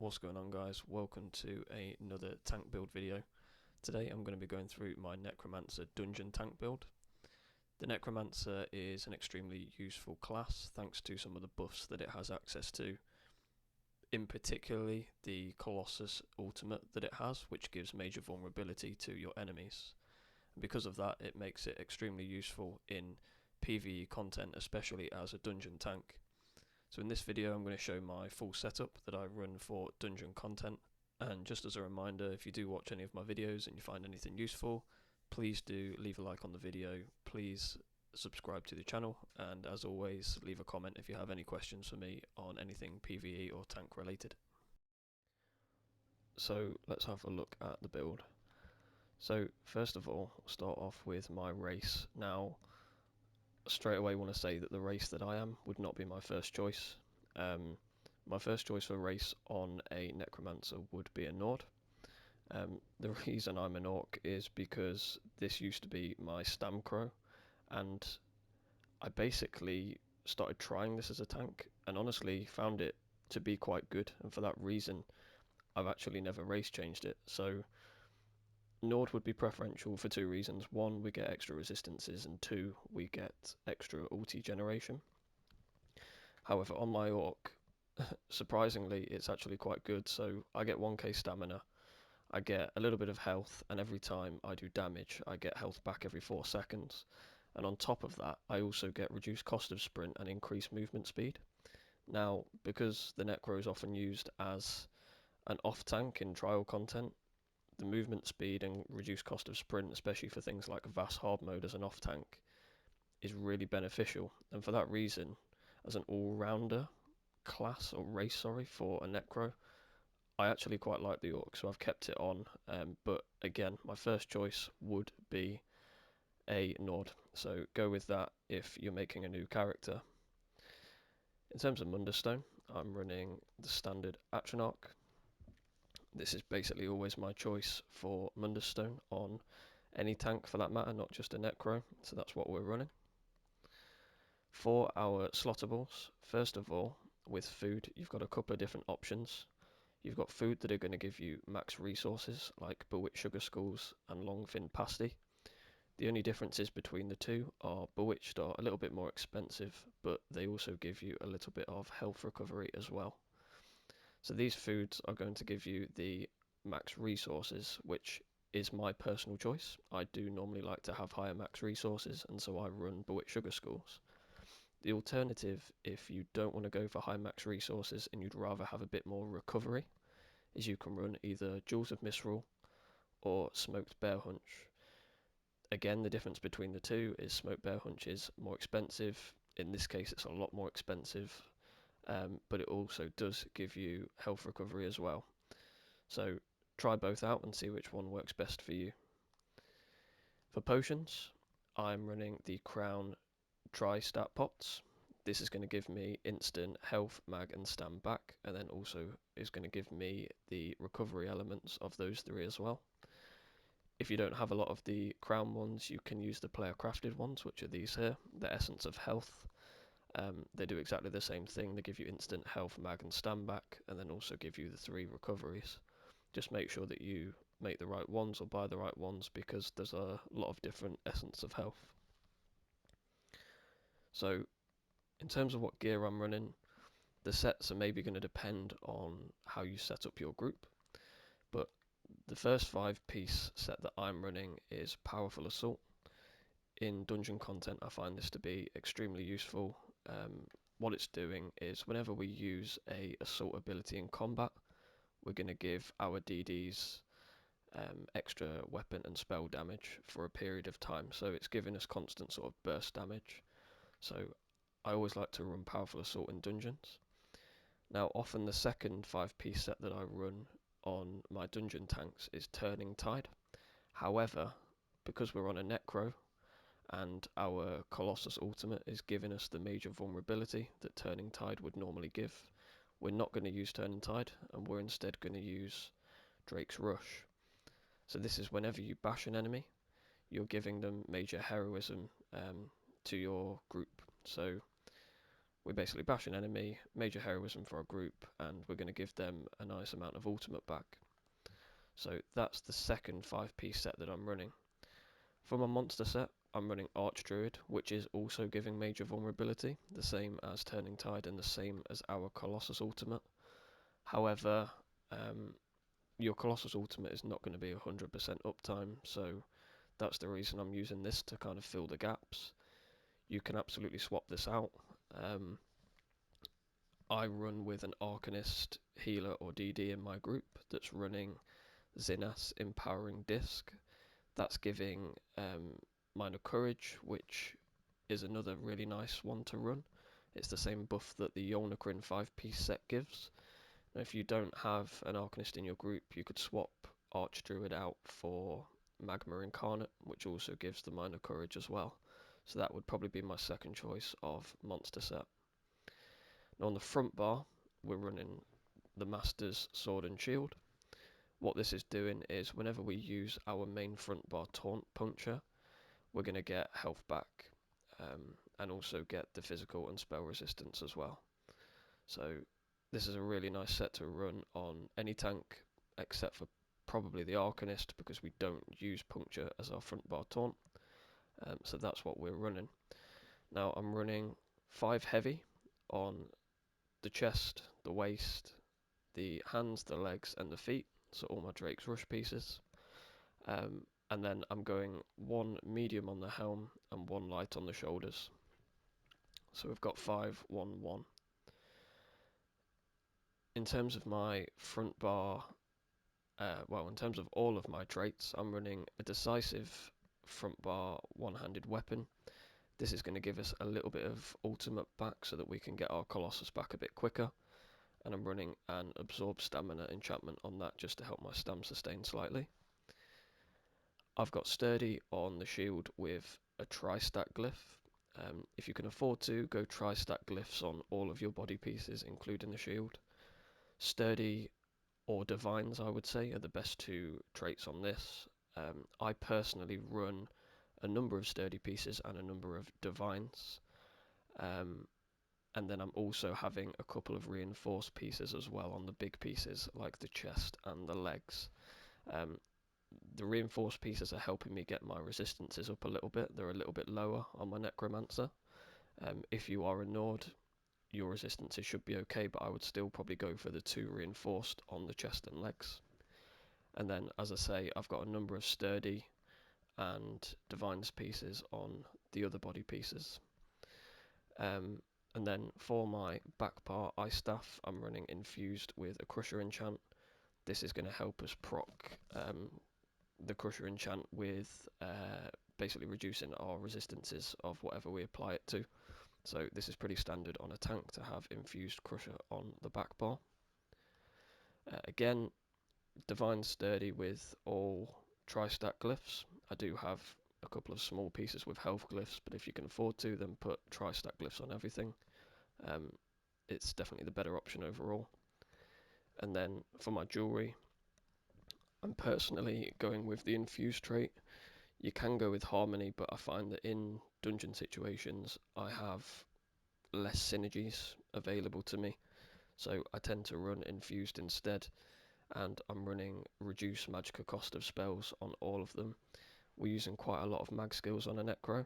What's going on, guys? Welcome to another tank build video. Today I'm going to be going through my Necromancer dungeon tank build. The Necromancer is an extremely useful class thanks to some of the buffs that it has access to, in particularly the Colossus ultimate that it has, which gives major vulnerability to your enemies. And because of that, it makes it extremely useful in PvE content, especially as a dungeon tank. So in this video I'm going to show my full setup that I run for dungeon content, and just as a reminder, if you do watch any of my videos and you find anything useful, please do leave a like on the video, please subscribe to the channel, and as always leave a comment if you have any questions for me on anything PvE or tank related. So let's have a look at the build. So first of all, I'll start off with my race. Now straight away want to say that the race that I am would not be my first choice. My first choice for race on a Necromancer would be a Nord. The reason I'm an Orc is because this used to be my Stamcrow, and I basically started trying this as a tank and honestly found it to be quite good, and for that reason I've actually never race changed it. So Nord would be preferential for two reasons. One, we get extra resistances, and two, we get extra ulti generation. However, on my Orc, surprisingly, it's actually quite good. So I get 1k stamina, I get a little bit of health, and every time I do damage, I get health back every 4 seconds. And on top of that, I also get reduced cost of sprint and increased movement speed. Now, because the Necro is often used as an off tank in trial content, the movement speed and reduced cost of sprint, especially for things like Vast Hard mode as an off tank, is really beneficial. And for that reason, as an all-rounder class or race, for a Necro, I actually quite like the Orc, so I've kept it on. But again, my first choice would be a Nord, so go with that if you're making a new character. In terms of Mundus stone, I'm running the standard Atronach. This is basically always my choice for Mundus stone on any tank for that matter, not just a Necro, so that's what we're running. For our slottables, first of all, with food, you've got a couple of different options. You've got food that are going to give you max resources, like Bewitched Sugar Skulls and Longfin Pasty. The only differences between the two are Bewitched are a little bit more expensive, but they also give you a little bit of health recovery as well. So these foods are going to give you the max resources, which is my personal choice. I do normally like to have higher max resources, and so I run Bewitched Sugar Skulls. The alternative, if you don't want to go for high max resources and you'd rather have a bit more recovery, is you can run either Jewels of Misrule or Smoked Bear Hunch. Again, the difference between the two is Smoked Bear Hunch is more expensive. In this case, it's a lot more expensive, but it also does give you health recovery as well. So try both out and see which one works best for you. For potions, I'm running the Crown Tri-Stat Pots. This is going to give me instant health, mag and stam back, and then also is going to give me the recovery elements of those three as well. If you don't have a lot of the crown ones, you can use the player crafted ones, which are these here, the Essence of Health. They do exactly the same thing. They give you instant health, mag and stam back, and then also give you the 3 recoveries. Just make sure that you make the right ones or buy the right ones, because there's a lot of different Essence of Health. So in terms of what gear I'm running, the sets are maybe going to depend on how you set up your group, but the first 5-piece set that I'm running is Powerful Assault. In dungeon content, I find this to be extremely useful. What it's doing is whenever we use a assault ability in combat, we're going to give our DDs extra weapon and spell damage for a period of time, so it's giving us constant sort of burst damage. So I always like to run Powerful Assault in dungeons. Now often the second 5-piece set that I run on my dungeon tanks is Turning Tide. However, because we're on a Necro and our Colossus ultimate is giving us the major vulnerability that Turning Tide would normally give, we're not going to use Turning Tide, and we're instead going to use Drake's Rush. So this is whenever you bash an enemy, you're giving them major heroism to your group. So we basically bash an enemy, major heroism for our group, and we're going to give them a nice amount of ultimate back. So that's the second 5-piece set that I'm running. For my monster set, I'm running Archdruid, which is also giving major vulnerability, the same as Turning Tide and the same as our Colossus ultimate. However, your Colossus ultimate is not going to be 100% uptime, so that's the reason I'm using this to kind of fill the gaps. You can absolutely swap this out. I run with an Arcanist, healer or DD in my group that's running Zena's Empowering Disc. That's giving minor courage, which is another really nice one to run. It's the same buff that the Yolnahkrin 5-piece set gives. Now, if you don't have an Arcanist in your group, you could swap Archdruid out for Magma Incarnate, which also gives the minor courage as well. So that would probably be my second choice of monster set. Now on the front bar, we're running the Master's Sword and Shield. What this is doing is whenever we use our main front bar taunt puncture, we're going to get health back and also get the physical and spell resistance as well. So this is a really nice set to run on any tank except for probably the Arcanist, because we don't use puncture as our front bar taunt. So that's what we're running. Now I'm running 5 heavy on the chest, the waist, the hands, the legs and the feet, so all my Drake's Rush pieces. And then I'm going 1 medium on the helm and 1 light on the shoulders. So we've got 5, 1, 1. In terms of my front bar, in terms of all of my traits, I'm running a decisive front bar one-handed weapon. This is going to give us a little bit of ultimate back so that we can get our Colossus back a bit quicker. And I'm running an absorb stamina enchantment on that just to help my stam sustain slightly. I've got sturdy on the shield with a tri-stack glyph. If you can afford to, go tri-stack glyphs on all of your body pieces, including the shield. Sturdy or divines, I would say, are the best 2 traits on this. I personally run a number of sturdy pieces and a number of divines. And then I'm also having a couple of reinforced pieces as well on the big pieces, like the chest and the legs. The reinforced pieces are helping me get my resistances up a little bit. They're a little bit lower on my Necromancer. If you are a Nord, your resistances should be okay, but I would still probably go for the 2 reinforced on the chest and legs. And then, as I say, I've got a number of sturdy and divines pieces on the other body pieces. And then for my back part, Ice Staff, I'm running infused with a Crusher enchant. This is going to help us proc the Crusher enchant with basically reducing our resistances of whatever we apply it to. So this is pretty standard on a tank to have infused Crusher on the back bar. Again, Divine sturdy with all tri-stack glyphs. I do have a couple of small pieces with health glyphs, but if you can afford to, then put tri-stack glyphs on everything. It's definitely the better option overall. And then for my jewellery, I'm personally going with the infused trait. You can go with harmony, but I find that in dungeon situations I have less synergies available to me, so I tend to run infused instead, and I'm running reduce magicka cost of spells on all of them. We're using quite a lot of mag skills on a Necro,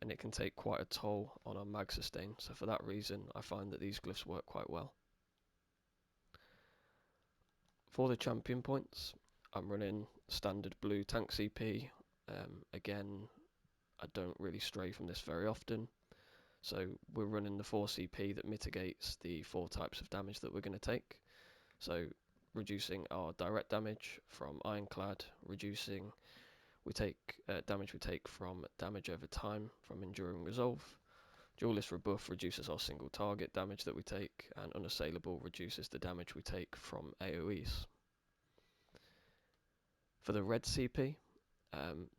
and it can take quite a toll on our mag sustain, so for that reason I find that these glyphs work quite well. For the champion points, I'm running standard blue tank CP. Again, I don't really stray from this very often. So we're running the 4 CP that mitigates the 4 types of damage that we're going to take. So reducing our direct damage from Ironclad, reducing damage we take from damage over time from Enduring Resolve. Duelist Rebuff reduces our single target damage that we take, and Unassailable reduces the damage we take from AoEs. For the red CP,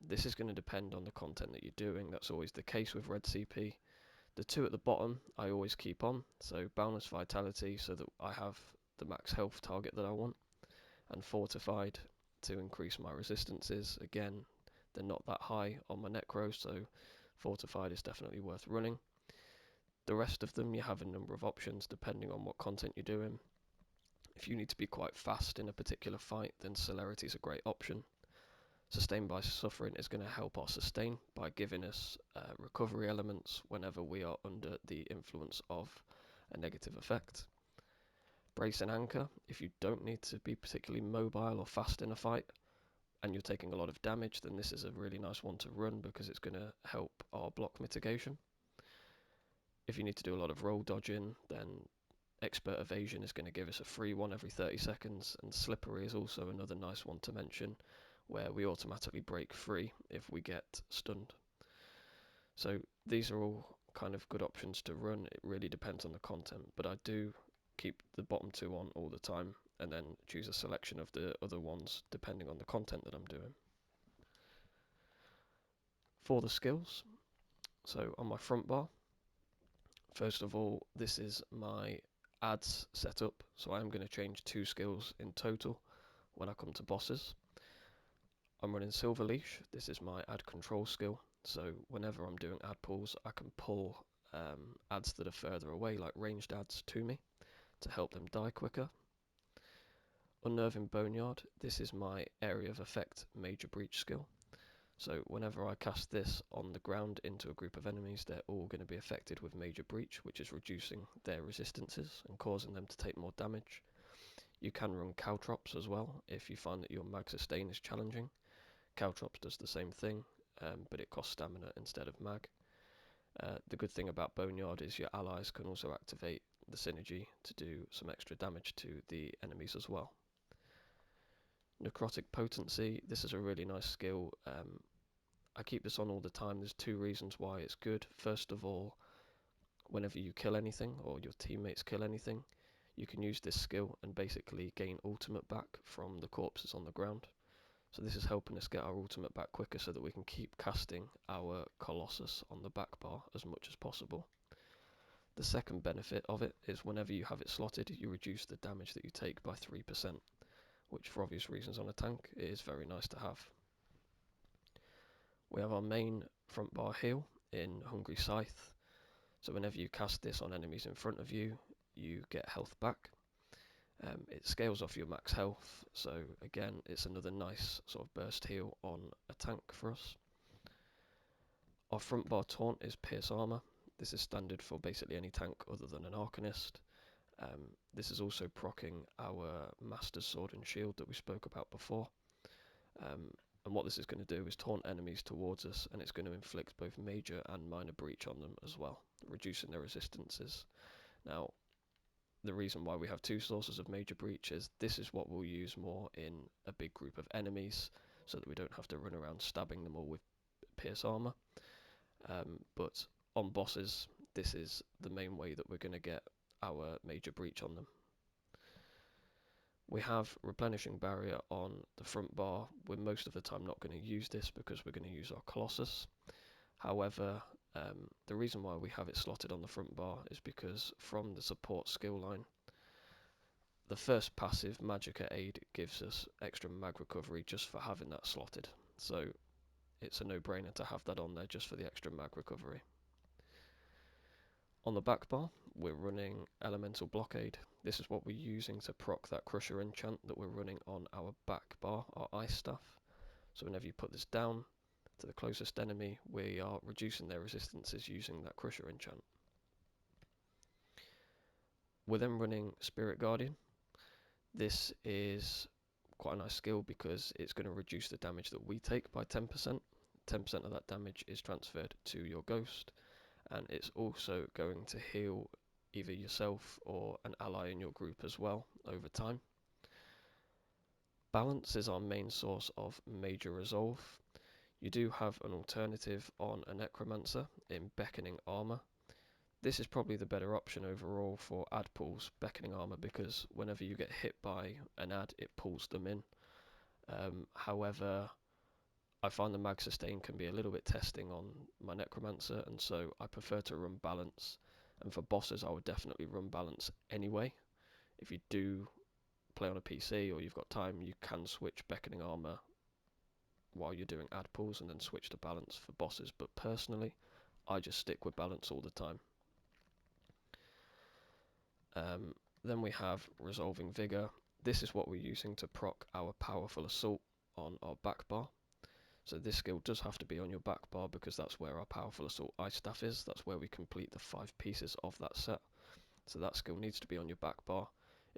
this is going to depend on the content that you're doing. That's always the case with red CP. The 2 at the bottom I always keep on, so Boundless Vitality so that I have the max health target that I want, and Fortified to increase my resistances. Again, they're not that high on my Necro, so Fortified is definitely worth running. The rest of them, you have a number of options depending on what content you're doing. If you need to be quite fast in a particular fight, then celerity is a great option. Sustain by suffering is going to help our sustain by giving us recovery elements whenever we are under the influence of a negative effect. Brace and anchor, if you don't need to be particularly mobile or fast in a fight and you're taking a lot of damage, then this is a really nice one to run because it's going to help our block mitigation. If you need to do a lot of roll dodging, then expert evasion is going to give us a free one every 30 seconds, and slippery is also another nice one to mention, where we automatically break free if we get stunned. So these are all kind of good options to run. It really depends on the content, but I do keep the bottom two on all the time and then choose a selection of the other ones depending on the content that I'm doing. For the skills, so on my front bar, first of all, this is my ads setup, so I'm going to change 2 skills in total when I come to bosses. I'm running Silver Leash. This is my ad control skill, so whenever I'm doing ad pulls, I can pull ads that are further away, like ranged ads, to me to help them die quicker. Unnerving Boneyard, this is my area of effect major breach skill. So whenever I cast this on the ground into a group of enemies, they're all going to be affected with major breach, which is reducing their resistances and causing them to take more damage. You can run Caltrops as well if you find that your mag sustain is challenging. Caltrops does the same thing, but it costs stamina instead of mag. The good thing about Boneyard is your allies can also activate the synergy to do some extra damage to the enemies as well. Necrotic Potency, this is a really nice skill. I keep this on all the time. There's 2 reasons why it's good. First of all, whenever you kill anything or your teammates kill anything, you can use this skill and basically gain ultimate back from the corpses on the ground. So this is helping us get our ultimate back quicker so that we can keep casting our Colossus on the back bar as much as possible. The second benefit of it is whenever you have it slotted, you reduce the damage that you take by 3%, which for obvious reasons on a tank is very nice to have. We have our main front bar heal in Hungry Scythe. So whenever you cast this on enemies in front of you, you get health back. It scales off your max health, so again it's another nice sort of burst heal on a tank for us. Our front bar taunt is Pierce Armor. This is standard for basically any tank other than an Arcanist. This is also proccing our Master's Sword and Shield that we spoke about before. And what this is going to do is taunt enemies towards us, and it's going to inflict both major and minor breach on them as well, reducing their resistances. Now, the reason why we have 2 sources of major breach is this is what we'll use more in a big group of enemies, so that we don't have to run around stabbing them all with Pierce Armor. But on bosses, this is the main way that we're going to get our major breach on them. We have Replenishing Barrier on the front bar. We're most of the time not going to use this because we're going to use our Colossus. However, the reason why we have it slotted on the front bar is because from the support skill line, the first passive Magicka Aid gives us extra mag recovery just for having that slotted. So it's a no-brainer to have that on there just for the extra mag recovery. On the back bar, we're running Elemental Blockade. This is what we're using to proc that Crusher enchant that we're running on our back bar, our ice staff. So whenever you put this down to the closest enemy, we are reducing their resistances using that Crusher enchant. We're then running Spirit Guardian. This is quite a nice skill because it's going to reduce the damage that we take by 10%. 10% of that damage is transferred to your ghost, and it's also going to heal either yourself or an ally in your group as well over time. Balance is our main source of major resolve. You do have an alternative on a Necromancer in Beckoning Armor. This is probably the better option overall for ad pulls, Beckoning Armor, because whenever you get hit by an ad, it pulls them in. However, I find the mag sustain can be a little bit testing on my Necromancer, and so I prefer to run balance. And for bosses, I would definitely run balance anyway. If you do play on a PC or you've got time, you can switch Beckoning Armor while you're doing ad pulls and then switch to balance for bosses. But personally, I just stick with balance all the time. Then we have Resolving Vigor. This is what we're using to proc our Powerful Assault on our back bar. So this skill does have to be on your back bar because that's where our Powerful Assault Ice Staff is. That's where we complete the 5 pieces of that set. So that skill needs to be on your back bar.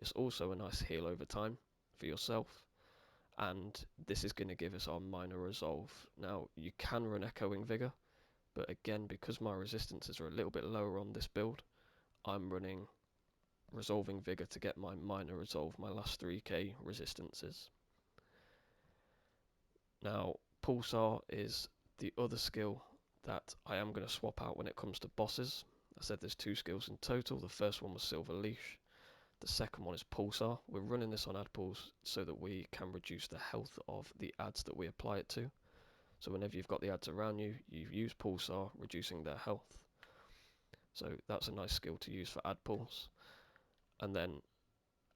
It's also a nice heal over time for yourself. And this is going to give us our minor resolve. Now, you can run Echoing Vigor, but again, because my resistances are a little bit lower on this build, I'm running Resolving Vigor to get my minor resolve, my last 3k resistances. Now, Pulsar is the other skill that I am going to swap out when it comes to bosses. I said there's 2 skills in total. The first one was Silver Leash. The second one is Pulsar. We're running this on ad pools so that we can reduce the health of the ads that we apply it to. So whenever you've got the ads around you, you use Pulsar, reducing their health. So that's a nice skill to use for ad pools. And then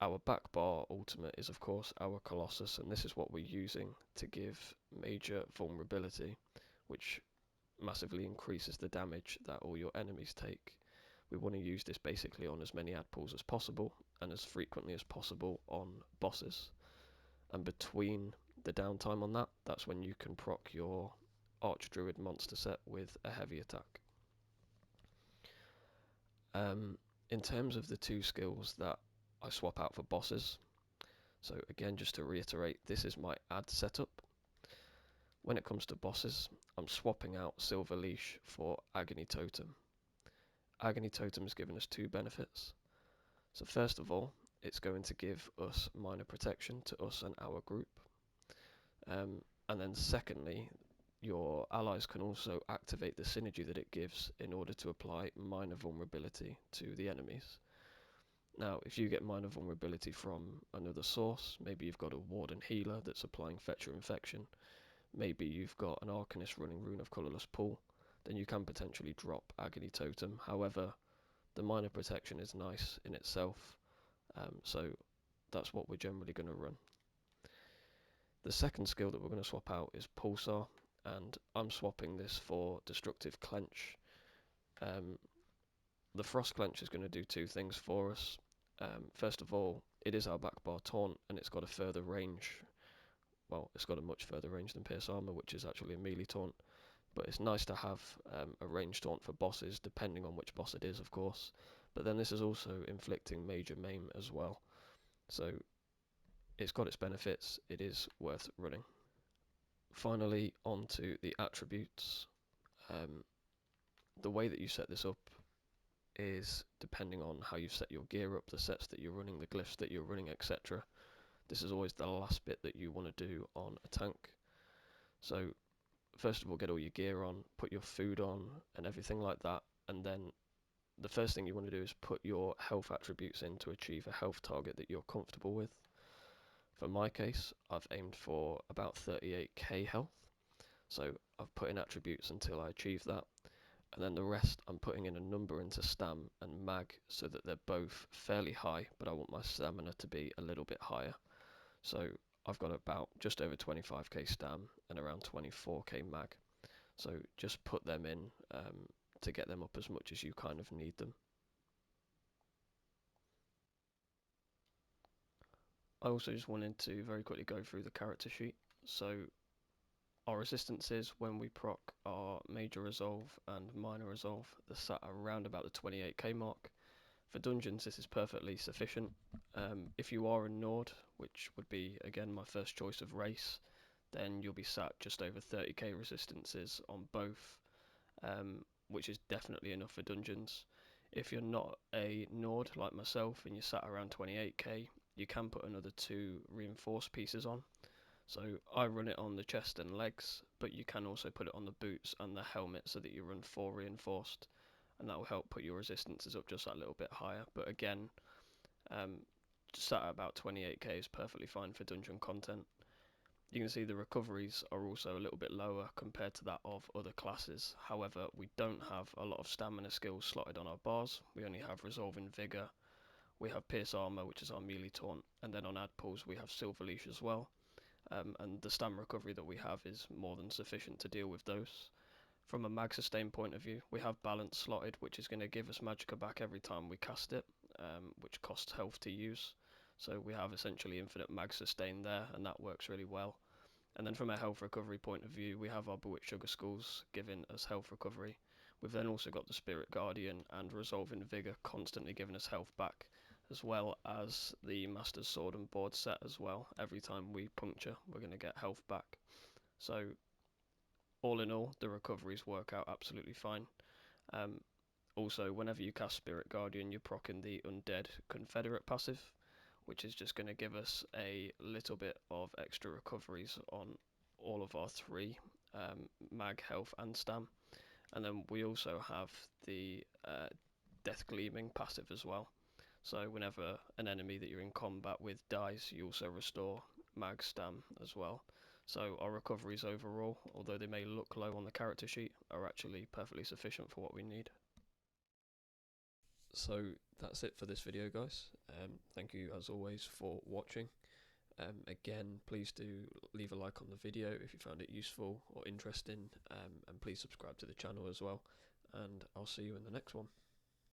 our back bar ultimate is of course our Colossus, and this is what we're using to give major vulnerability, which massively increases the damage that all your enemies take. We want to use this basically on as many ad pools as possible and as frequently as possible on bosses. And between the downtime on that, that's when you can proc your Archdruid Monster Set with a heavy attack. In terms of the 2 skills that I swap out for bosses, so again, just to reiterate, this is my ad setup. When it comes to bosses, I'm swapping out Silver Leash for Agony Totem. Agony Totem has given us 2 benefits. So first of all, it's going to give us minor protection to us and our group. And then secondly, your allies can also activate the synergy that it gives in order to apply minor vulnerability to the enemies. Now, if you get minor vulnerability from another source, maybe you've got a Warden Healer that's applying Fetcher Infection, maybe you've got an Arcanist running Rune of Colourless Pool, then you can potentially drop Agony Totem. However, the minor protection is nice in itself, so that's what we're generally going to run. The second skill that we're going to swap out is Pulsar, and I'm swapping this for Destructive Clench. The Frost Clench is going to do 2 things for us. First of all, it is our back bar taunt, and it's got a further range. Well, it's got a much further range than Pierce Armor, which is actually a melee taunt. But it's nice to have a ranged taunt for bosses, depending on which boss it is, of course. But then this is also inflicting major maim as well. So it's got its benefits, it is worth running. Finally, on to the attributes. The way that you set this up is depending on how you've set your gear up, the sets that you're running, the glyphs that you're running, etc. This is always the last bit that you want to do on a tank. So first of all, get all your gear on, put your food on and everything like that, and then the first thing you want to do is put your health attributes in to achieve a health target that you're comfortable with. For my case, I've aimed for about 38k health, so I've put in attributes until I achieve that, and then the rest I'm putting in a number into stam and mag so that they're both fairly high, but I want my stamina to be a little bit higher. So I've got about just over 25k stam and around 24k mag. So just put them in to get them up as much as you kind of need them. I also just wanted to very quickly go through the character sheet. So our resistances when we proc our major resolve and minor resolve, they're sat around about the 28k mark. For dungeons, this is perfectly sufficient. If you are a Nord, which would be again my first choice of race, then you'll be sat just over 30k resistances on both, which is definitely enough for dungeons. If you're not a Nord like myself and you're sat around 28k, you can put another 2 reinforced pieces on. So I run it on the chest and legs, but you can also put it on the boots and the helmet so that you run 4 reinforced, and that will help put your resistances up just that little bit higher. But again, sat at about 28k is perfectly fine for dungeon content. You can see the recoveries are also a little bit lower compared to that of other classes. However, we don't have a lot of stamina skills slotted on our bars. We only have Resolving Vigor, we have Pierce Armor, which is our melee taunt, and then on ad pools we have Silver Leash as well. And the stam recovery that we have is more than sufficient to deal with those. From a mag sustain point of view, we have balance slotted, which is going to give us magicka back every time we cast it, which costs health to use. So we have essentially infinite mag sustain there, and that works really well. And then from a health recovery point of view, we have our Bewitched Sugar Skulls giving us health recovery. We've then also got the Spirit Guardian and Resolving Vigor constantly giving us health back, as well as the Master's Sword and Board set as well. Every time we puncture, we're going to get health back. So all in all, the recoveries work out absolutely fine. Also, whenever you cast Spirit Guardian, you're proccing the Undead Confederate passive, which is just going to give us a little bit of extra recoveries on all of our 3 mag, health and stam. And then we also have the Death Gleaming passive as well. So whenever an enemy that you're in combat with dies, you also restore mag, stam as well. So our recoveries overall, although they may look low on the character sheet, are actually perfectly sufficient for what we need. So that's it for this video, guys. Thank you as always for watching. Again, please do leave a like on the video if you found it useful or interesting, and please subscribe to the channel as well, and I'll see you in the next one.